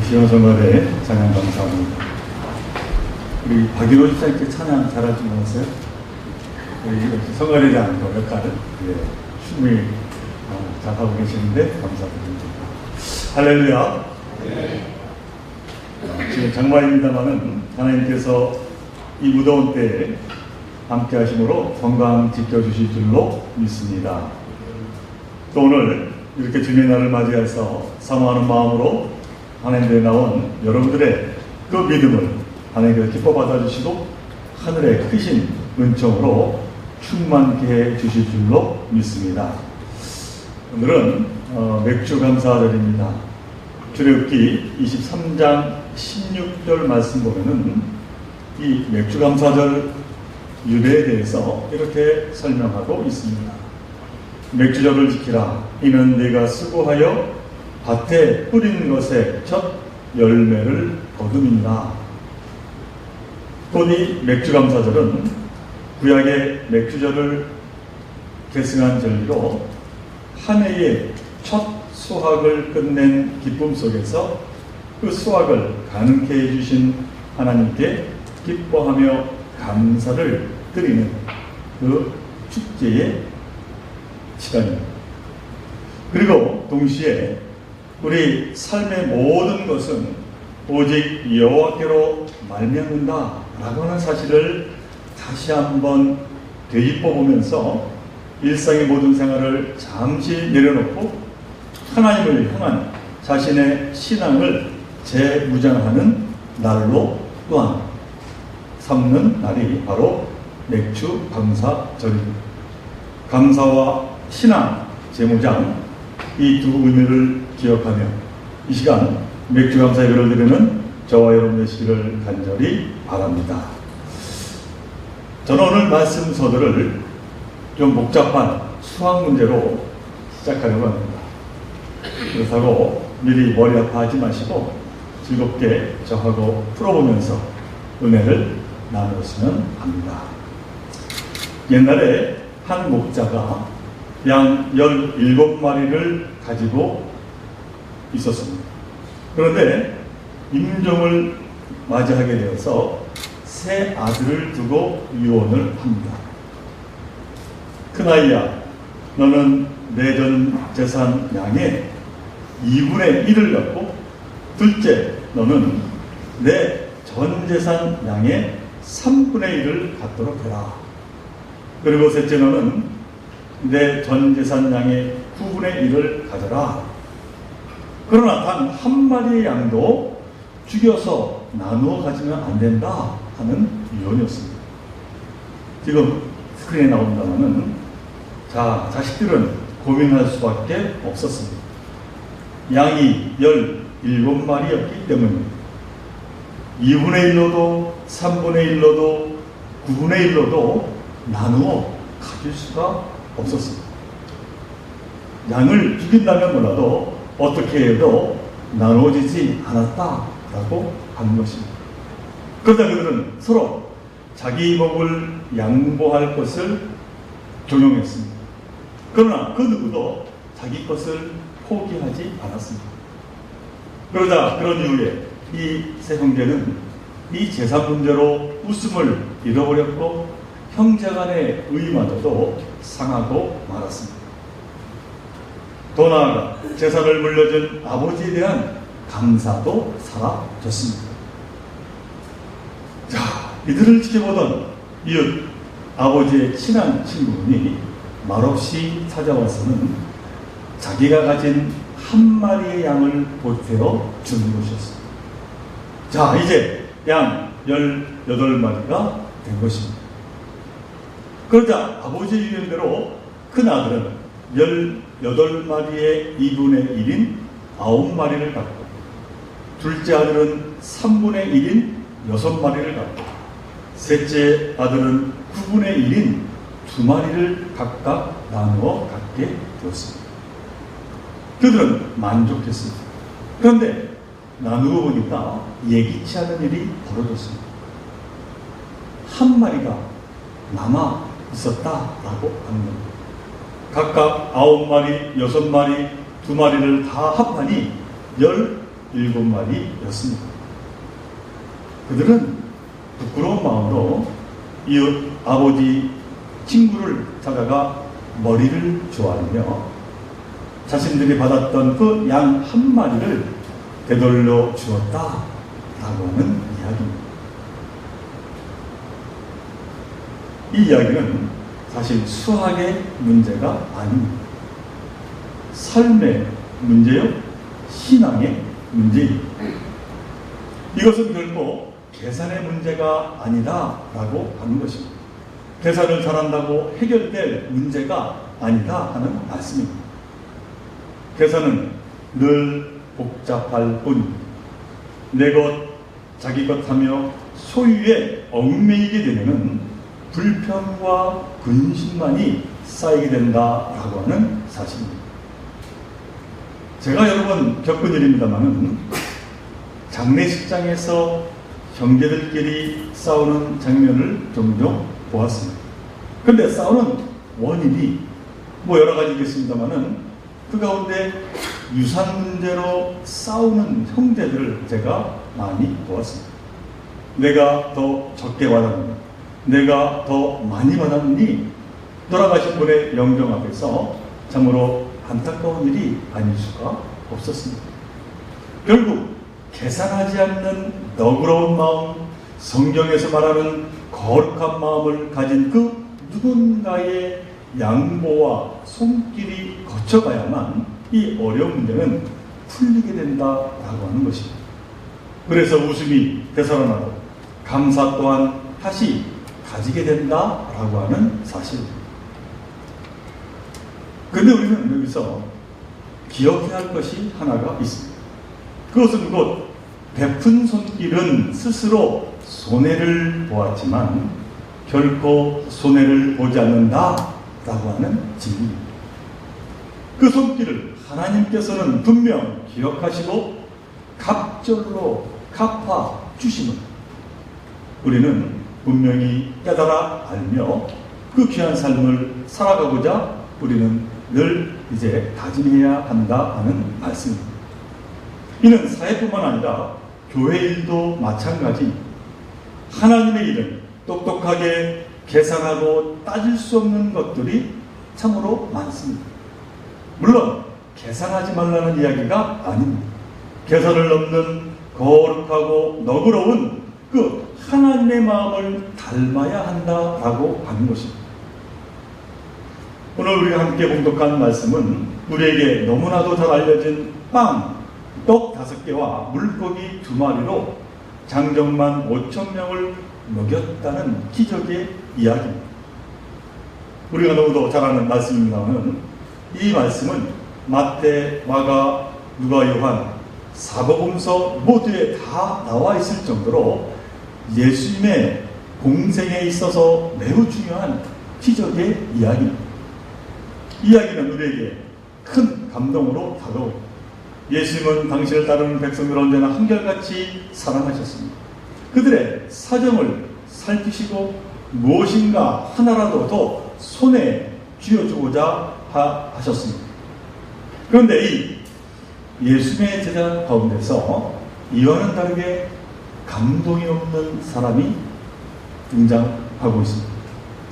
시원성가대 찬양 감사합니다. 우리 박인호 집사님께 찬양 잘할 줄 몰랐어요? 우리 성가대장 역할을 충분히 잘하고 계시는데 감사드립니다. 할렐루야. 네. 지금 장마입니다만은 하나님께서 이 무더운 때에 함께 하심으로 건강 지켜주실 줄로 믿습니다. 또 오늘 이렇게 주님의 날을 맞이해서 사모하는 마음으로 하나님께 나온 여러분들의 그 믿음을 하나님께서 기뻐 받아주시고 하늘의 크신 은총으로 충만케 해 주실 줄로 믿습니다. 오늘은 맥주 감사절입니다. 출애굽기 23장 16절 말씀 보면은 이 맥주 감사절 유래에 대해서 이렇게 설명하고 있습니다. 맥주절을 지키라. 이는 네가 수고하여 밭에 뿌리는 것에 첫 열매를 거둠이니라. 곧 이 맥주감사절은 구약의 맥주절을 계승한 절기로 한 해의 첫 수확을 끝낸 기쁨 속에서 그 수확을 가능케 해주신 하나님께 기뻐하며 감사를 드리는 그 축제의 시간입니다. 그리고 동시에 우리 삶의 모든 것은 오직 여호와께로 말미암는다 라고 하는 사실을 다시 한번 되짚어 보면서 일상의 모든 생활을 잠시 내려놓고 하나님을 향한 자신의 신앙을 재무장하는 날로 또한 삼는 날이 바로 맥주 감사절입니다. 감사와 신앙, 재무장 이 두 의미를 기억하며 이 시간 맥주 감사 예배를 드리는 저와 여러분 되시기를 간절히 바랍니다. 저는 오늘 말씀 서두를 좀 복잡한 수학 문제로 시작하려고 합니다. 그렇다고 미리 머리 아파하지 마시고 즐겁게 저하고 풀어보면서 은혜를 나누었으면 합니다. 옛날에 한 목자가 양 17마리를 가지고 있었습니다. 그런데 임종을 맞이하게 되어서 세 아들을 두고 유언을 합니다. 큰아이야, 너는 내 전 재산 양의 2분의 1을 갖고, 둘째, 너는 내 전 재산 양의 3분의 1을 갖도록 해라. 그리고 셋째, 너는 내 전 재산 양의 9분의 1을 가져라. 그러나 단 한 마리의 양도 죽여서 나누어 가지면 안 된다 하는 유언이었습니다. 지금 스크린에 나온다면은 자식들은 고민할 수밖에 없었습니다. 양이 17마리였기 때문입니다. 2분의 1로도 3분의 1로도 9분의 1로도 나누어 가질 수가 없었습니다. 양을 죽인다면 몰라도 어떻게 해도 나누어지지 않았다라고 하는 것입니다. 그러다 그들은 서로 자기 목을 양보할 것을 종용했습니다. 그러나 그 누구도 자기 것을 포기하지 않았습니다. 그러자 그런 이후에 이 세 형제는 이 재산 문제로 웃음을 잃어버렸고 형제간의 의마저도 상하고 말았습니다. 더 나아가 재산을 물려준 아버지에 대한 감사도 사라졌습니다. 자, 이들을 지켜보던 이웃 아버지의 친한 친구분이 말없이 찾아와서는 자기가 가진 한 마리의 양을 보태어 주는 것이었습니다. 자, 이제 양 18마리가 된 것입니다. 그러자 아버지의 유언대로 큰 아들은 18마리의 2분의 1인 9마리를 갖고, 둘째 아들은 3분의 1인 6마리를 갖고, 셋째 아들은 9분의 1인 2마리를 각각 나누어 갖게 되었습니다. 그들은 만족했습니다. 그런데 나누어 보니까 예기치 않은 일이 벌어졌습니다. 한 마리가 남아 있었다라고 하는 겁니다. 각각 9마리, 6마리, 2마리를 다 합하니 7마리였습니다. 그들은 부끄러운 마음으로 이웃 아버지 친구를 찾아가 머리를 조아리며 자신들이 받았던 그 양 한 마리를 되돌려 주었다라고 하는 이야기입니다. 이 이야기는 사실 수학의 문제가 아닙니다. 삶의 문제요, 신앙의 문제입니다. 이것은 결코 계산의 문제가 아니다라고 하는 것입니다. 계산을 잘한다고 해결될 문제가 아니다 하는 말씀입니다. 계산은 늘 복잡할 뿐 내 것, 자기 것 하며 소유에 얽매이게 되면 불평과 근심만이 쌓이게 된다라고 하는 사실입니다. 제가 여러 번 겪은 일입니다만은 장례식장에서 형제들끼리 싸우는 장면을 종종 보았습니다. 그런데 싸우는 원인이 여러 가지겠습니다만은 그 가운데 유산 문제로 싸우는 형제들을 제가 많이 보았습니다. 내가 더 적게 받았느니, 내가 더 많이 받았느니 돌아가신 분의 영정 앞에서 참으로 안타까운 일이 아닐 수가 없었습니다. 결국 계산하지 않는 너그러운 마음, 성경에서 말하는 거룩한 마음을 가진 그 누군가의 양보와 손길이 거쳐가야만 이 어려운 문제는 풀리게 된다라고 하는 것입니다. 그래서 웃음이 되살아나고 감사 또한 다시 가지게 된다라고 하는 사실입니다. 그런데 우리는 여기서 기억해야 할 것이 하나가 있습니다. 그것은 곧 베푼 손길은 스스로 손해를 보았지만 결코 손해를 보지 않는다라고 하는 진리입니다. 그 손길을 하나님께서는 분명 기억하시고 갑절로 갚아 주심을 우리는 분명히 깨달아 알며 그 귀한 삶을 살아가고자 우리는 늘 이제 다짐해야 한다 하는 말씀입니다. 이는 사회뿐만 아니라 교회 일도 마찬가지. 하나님의 일은 똑똑하게 계산하고 따질 수 없는 것들이 참으로 많습니다. 물론 계산하지 말라는 이야기가 아닙니다. 계산을 넘는 거룩하고 너그러운 그 하나님의 마음을 닮아야 한다라고 하는 것입니다. 오늘 우리가 함께 봉독한 말씀은 우리에게 너무나도 잘 알려진 빵, 떡 5개와 물고기 2마리로 장정만 5,000명을 먹였다는 기적의 이야기입니다. 우리가 너무도 잘 아는 말씀입니다만 이 말씀은 마태, 마가, 누가, 요한, 사복음서 모두에 다 나와 있을 정도로 예수님의 공생에 있어서 매우 중요한 기적의 이야기입니다. 이야기는 우리에게 큰 감동으로 다가옵니다. 예수님은 당신을 따르는 백성들을 언제나 한결같이 사랑하셨습니다. 그들의 사정을 살피시고 무엇인가 하나라도 더 손에 쥐어주고자 하셨습니다. 그런데 이 예수님의 제자 가운데서 이와는 다르게 감동이 없는 사람이 등장하고 있습니다.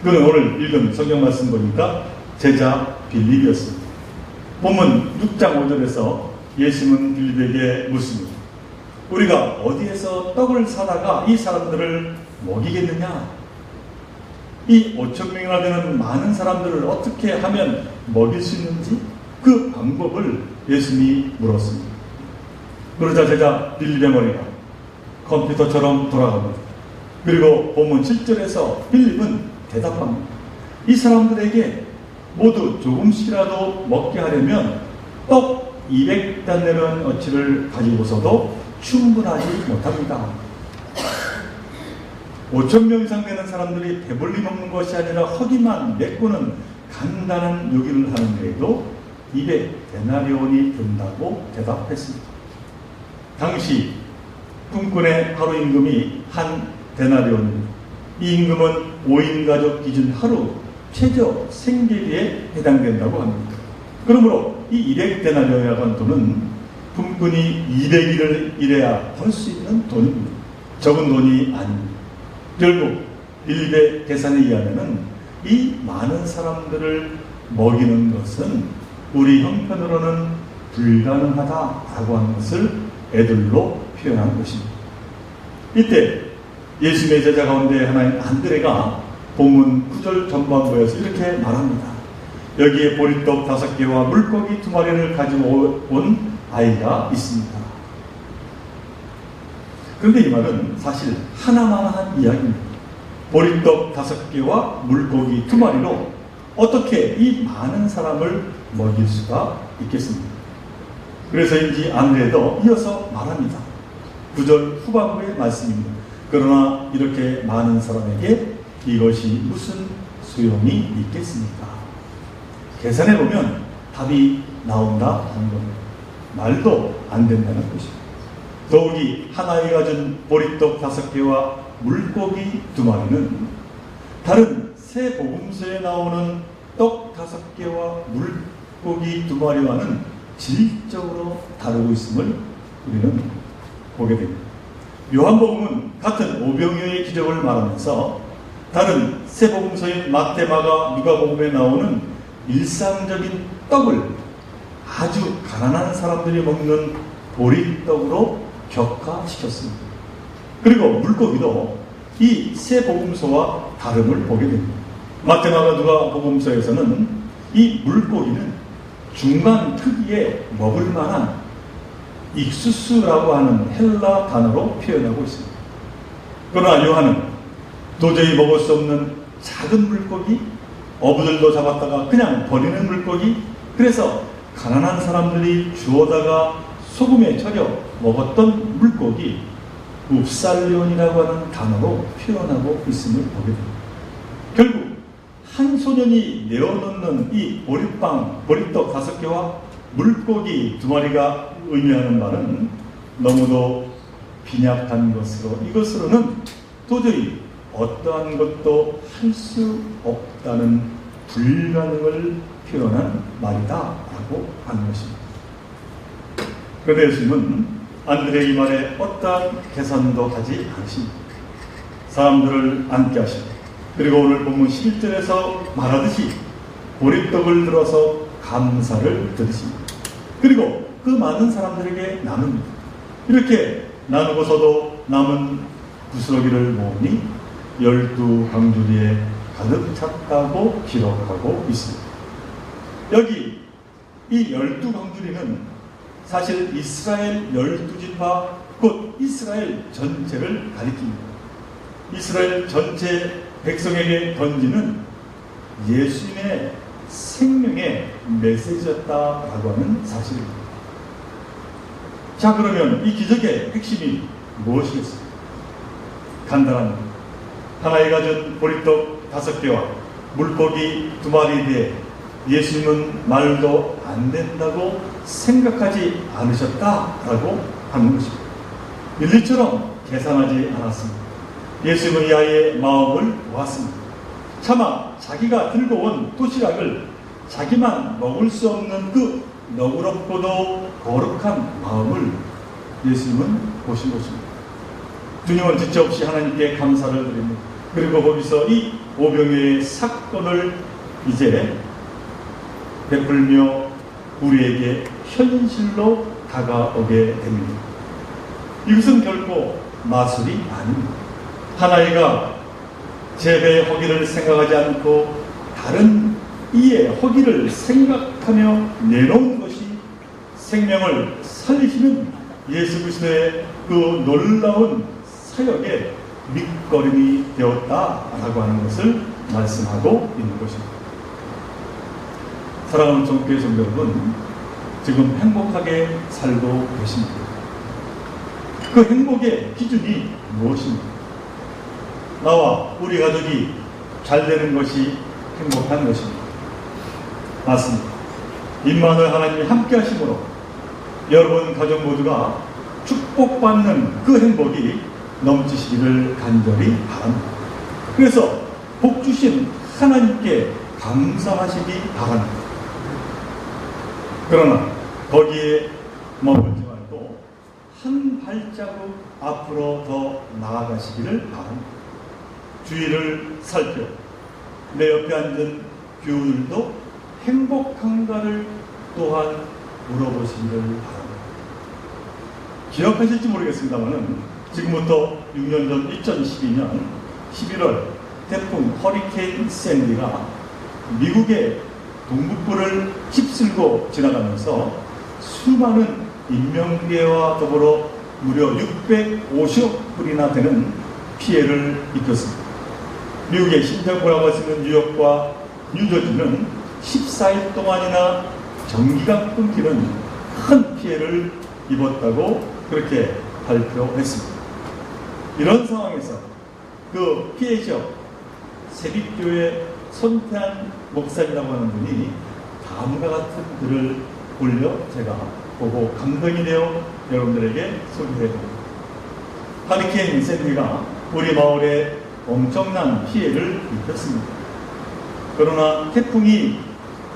그는 오늘 읽은 성경 말씀 보니까 제자 빌립이었습니다. 본문 6장 5절에서 예수님은 빌립에게 묻습니다. 우리가 어디에서 떡을 사다가 이 사람들을 먹이겠느냐? 이 5,000명이나 되는 많은 사람들을 어떻게 하면 먹일 수 있는지 그 방법을 예수님이 물었습니다. 그러자 제자 빌립의 머리가 컴퓨터처럼 돌아갑니다. 그리고 본문 7절에서 빌립은 대답합니다. 이 사람들에게 모두 조금씩이라도 먹게 하려면 떡 200단내는 어치를 가지고서도 충분하지 못합니다. 5,000명 이상 되는 사람들이 배불리 먹는 것이 아니라 허기만 메꾸는 간단한 요기를 하는 데에도 200데나리온이 든다고 대답했습니다. 당시 품꾼의 하루 임금이 한 데나리온입니다. 이 임금은 5인 가족 기준 하루 최저 생계비에 해당된다고 합니다. 그러므로 이 200데나리온이라는 돈은 품꾼이 200일을 일해야 벌 수 있는 돈입니다. 적은 돈이 아닙니다. 결국 빌립의 계산에 의하면 이 많은 사람들을 먹이는 것은 우리 형편으로는 불가능하다라고 하는 것을 애들로 표현한 것입니다. 이때 예수님의 제자 가운데 하나인 안드레가 본문 9절 전반부에서 이렇게 말합니다. 여기에 보리떡 5개와 물고기 2마리를 가지고 온 아이가 있습니다. 그런데 이 말은 사실 하나만한 이야기입니다. 보리떡 5개와 물고기 2마리로 어떻게 이 많은 사람을 먹일 수가 있겠습니까? 그래서인지 안드레도 이어서 말합니다. 9절 후반부의 말씀입니다. 그러나 이렇게 많은 사람에게 이것이 무슨 소용이 있겠습니까? 계산해보면 답이 나온다 하는 겁니다. 말도 안 된다는 것입니다. 더욱이 하나이가 준 보리떡 5개와 물고기 2마리는 다른 새 복음서에 나오는 떡 5개와 물고기 2마리와는 질적으로 다르고 있음을 우리는 보게 됩니다. 요한복음은 같은 오병이어의 기적을 말하면서 다른 새 복음서인 마태, 마가, 누가복음에 나오는 일상적인 떡을 아주 가난한 사람들이 먹는 보리떡으로 격화시켰습니다. 그리고 물고기도 이 새 복음서와 다름을 보게 됩니다. 마태, 마가, 누가복음서에서는 이 물고기는 중간 특이에 먹을 만한 익수수라고 하는 헬라 단어로 표현하고 있습니다. 그러나 요한은 도저히 먹을 수 없는 작은 물고기, 어부들도 잡았다가 그냥 버리는 물고기, 그래서 가난한 사람들이 주워다가 소금에 절여 먹었던 물고기, 웁살리온이라고 하는 단어로 표현하고 있음을 보게 됩니다. 결국 한 소년이 내어놓는 이 보리떡 5개와 물고기 2마리가 의미하는 바는 너무도 빈약한 것으로, 이것으로는 도저히 어떠한 것도 할 수 없다는 불가능을 표현한 말이다라고 하는 것입니다. 그런데 예수님은 안드레의 이 말에 어떠한 계산도 하지 않으십니다. 사람들을 앉게 하시고, 그리고 오늘 본문 11절에서 말하듯이 보리떡을 들어서 감사를 드리십니다. 그리고 그 많은 사람들에게 나눕니다. 이렇게 나누고서도 남은 부스러기를 모으니 12광주리에 가득 찼다고 기록하고 있습니다. 여기 이 12광주리는 사실 이스라엘 12지파, 곧 이스라엘 전체를 가리킵니다. 이스라엘 전체 백성에게 던지는 예수님의 생명의 메시지였다라고 하는 사실입니다. 자, 그러면 이 기적의 핵심이 무엇이겠습니까? 간단합니다. 하나에 가진 보리떡 5개와 물고기 2마리에 대해 예수님은 말도 안 된다고 생각하지 않으셨다라고 하는 것입니다. 일리처럼 계산하지 않았습니다. 예수님은 이 아이의 마음을 보았습니다. 차마 자기가 들고 온 도시락을 자기만 먹을 수 없는 그 너그럽고도 거룩한 마음을 예수님은 보신 것입니다. 주님은 지체 없이 하나님께 감사를 드립니다. 그리고 거기서 이 오병이어의 사건을 이제 베풀며 우리에게 현실로 다가오게 됩니다. 이것은 결코 마술이 아닙니다. 하나이가 제 배의 허기를 생각하지 않고 다른 이의 허기를 생각하며 내놓은 것이 생명을 살리시는 예수 그리스도의 그 놀라운 사역의 밑거름이 되었다라고 하는 것을 말씀하고 있는 것입니다. 사랑하는 정교회 성도 여러분, 지금 행복하게 살고 계십니까? 그 행복의 기준이 무엇입니까? 나와 우리 가족이 잘 되는 것이 행복한 것입니다. 맞습니다. 임마누엘 하나님이 함께 하심으로 여러분 가족 모두가 축복받는 그 행복이 넘치시기를 간절히 바랍니다. 그래서 복 주신 하나님께 감사하시기 바랍니다. 그러나 거기에 머물지 한 발자국 앞으로 더 나아가시기를 바랍니다. 주위를 살펴 내 옆에 앉은 교우들도 행복한가를 또한 물어보시기를 바랍니다. 기억하실지 모르겠습니다만 지금부터 6년 전 2012년 11월 태풍 허리케인 샌디가 미국의 동북부를 휩쓸고 지나가면서 수많은 인명피해와 더불어 무려 650억 불이나 되는 피해를 입혔습니다. 미국의 신장부라고 할 수 있는 뉴욕과 뉴저지는 14일 동안이나 전기가 끊기는 큰 피해를 입었다고 그렇게 발표했습니다. 이런 상황에서 그 피해 지역 세빛교회 손태한 목사님이라고 하는 분이 다음과 같은 글을 올려 제가 보고 감동이 되어 여러분들에게 소개해드립니다. 하리케인 샌디가 우리 마을에 엄청난 피해를 입혔습니다. 그러나 태풍이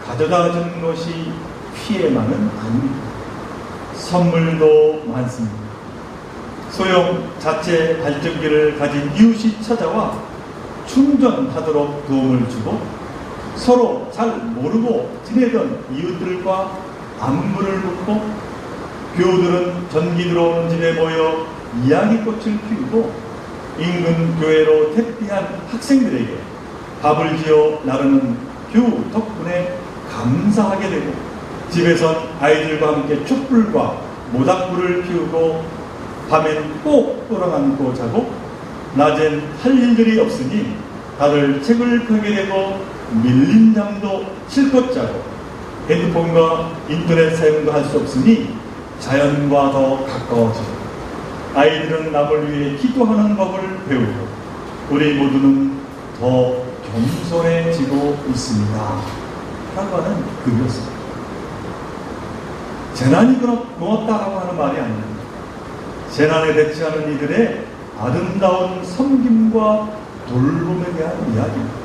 가져다 준 것이 피해만은 아닙니다. 선물도 많습니다. 소형 자체 발전기를 가진 이웃이 찾아와 충전하도록 도움을 주고 서로 잘 모르고 지내던 이웃들과 안부를 묻고 교우들은 전기 들어오는 집에 모여 이야기꽃을 피우고 인근 교회로 택비한 학생들에게 밥을 지어 나르는 교우 덕분에 감사하게 되고 집에선 아이들과 함께 촛불과 모닥불을 피우고 밤엔 꼭 끌어안고 자고 낮엔 할 일들이 없으니 다들 책을 펴게 되고 밀린 잠도 실컷 자고 핸드폰과 인터넷 사용도 할 수 없으니 자연과 더 가까워지고 아이들은 남을 위해 기도하는 법을 배우고 우리 모두는 더 겸손해지고 있습니다. 라고 하는 글이었습니다. 재난이 고맙다라고 하는 말이 아닙니다. 재난에 대처하는 이들의 아름다운 섬김과 돌봄에 대한 이야기입니다.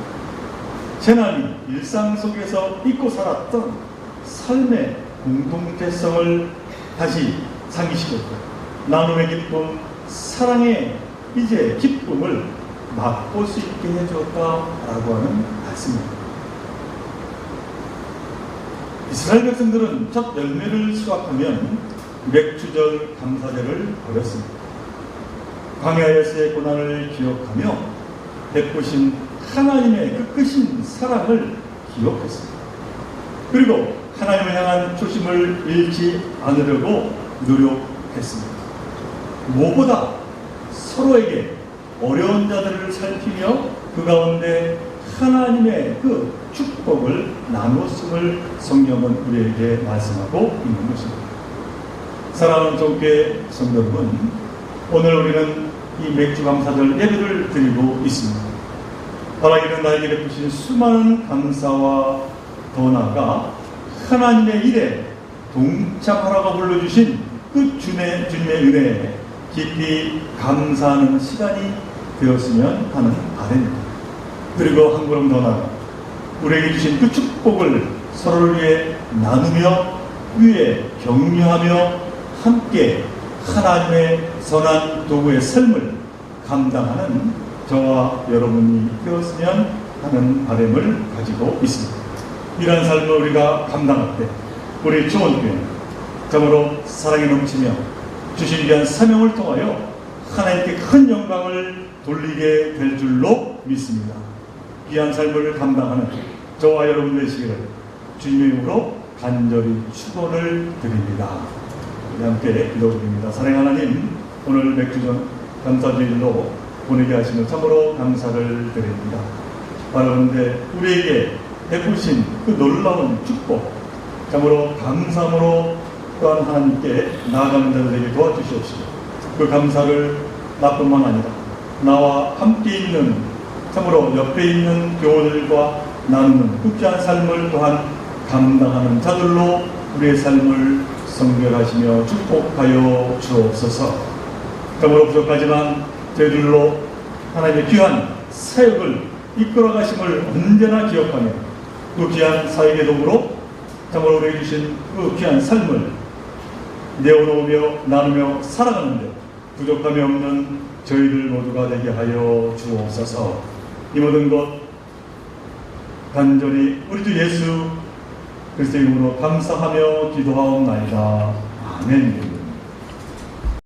재난이 일상 속에서 잊고 살았던 삶의 공동체성을 다시 상기시켰고 나눔의 기쁨, 사랑의 이제 기쁨을 맛볼 수 있게 해주었다라고 하는 말씀입니다. 이스라엘 백성들은 첫 열매를 수확하면 맥주절 감사제를 벌였습니다. 광야에서의 고난을 기억하며 베푸신 하나님의 그 크신 사랑을 기억했습니다. 그리고 하나님을 향한 초심을 잃지 않으려고 노력했습니다. 무엇보다 서로에게 어려운 자들을 살피며 그 가운데 하나님의 그 축복을 나눴음을 성경은 우리에게 말씀하고 있는 것입니다. 사랑하는 종교의 성도 여러분, 오늘 우리는 이 맥주감사절 예배를 드리고 있습니다. 바라기는 나에게 베푸신 수많은 감사와 더 나아가 하나님의 일에 동참하라고 불러주신 그 주님의 은혜에 깊이 감사하는 시간이 되었으면 하는 바람입니다. 그리고 한 걸음 더 나아가 우리에게 주신 그 축복을 서로를 위해 나누며 위에 격려하며 함께 하나님의 선한 도구의 삶을 감당하는 저와 여러분이 되었으면 하는 바람을 가지고 있습니다. 이러한 삶을 우리가 감당할 때 우리 초원교회는 참으로 사랑에 넘치며 주신 귀한 사명을 통하여 하나님께 큰 영광을 돌리게 될 줄로 믿습니다. 귀한 삶을 감당하는 저와 여러분 되시기를 주님의 이름으로 간절히 축원을 드립니다. 우리 함께 기도드립니다. 사랑하는 하나님, 오늘 맥주전 감사주일로 보내게 하시며 참으로 감사를 드립니다. 바라는데 우리에게 베푸신 그 놀라운 축복, 참으로 감사함으로 또한 하나님께 나아가는 자들에게 도와주시옵시고 그 감사를 나뿐만 아니라 나와 함께 있는 참으로 옆에 있는 교우들과 나누는 흡자한 삶을 또한 감당하는 자들로 우리의 삶을 성결하시며 축복하여 주옵소서. 참으로 부족하지만 저희들로 하나님의 귀한 사역을 이끌어 가심을 언제나 기억하며 그 귀한 사역의 도구로 참으로 우리에게 주신 그 귀한 삶을 내어놓으며 나누며 살아가는데 부족함이 없는 저희들 모두가 되게 하여 주옵소서. 이 모든 것 간절히 우리 주 예수 그리스도의 이름으로 감사하며 기도하옵나이다. 아멘.